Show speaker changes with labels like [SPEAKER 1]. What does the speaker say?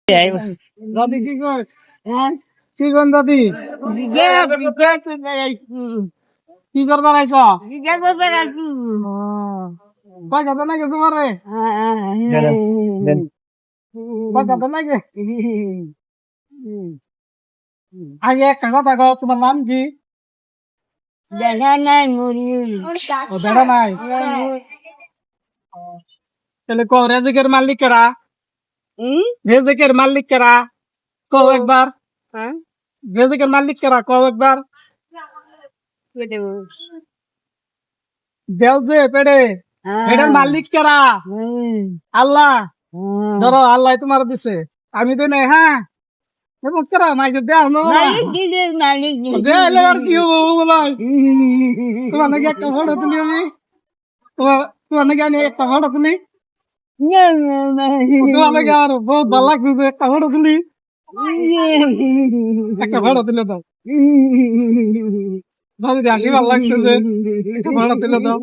[SPEAKER 1] দাদি কি কর কি কর দাদি কি করবার আইস পয়সা তো নাকি তোমারে পয়সা তো নাকি আগে একটা কথা কও তোমার নাম কি
[SPEAKER 2] দেখা নাই মরি
[SPEAKER 1] ও বেড়া নাই তাহলে কও রেজিকের মালিক কারা রেজিকের মালিক কারা কও একবার রেজিকের মালিক কারা কও একবার দেও যে পেড়ে এটার মালিক কারা আল্লাহ ধরো আল্লাহ তোমার দিছে আমি তো নাই হ্যাঁ এবং কারা মাইকে দেও না
[SPEAKER 2] মালিক দিলে মালিক
[SPEAKER 1] দেলে আর কি হবো বলাই তোমার নাকি একটা ফটো তুলি আমি তোমার নাকি আমি একটা ফটো তুলি তোমার নাকি আর বহুত ভালো লাগছে একটা ফটো তুলি একটা ফটো তুলে দাও ভাবি আসি ভালো লাগছে যে একটা ফটো তুলে দাও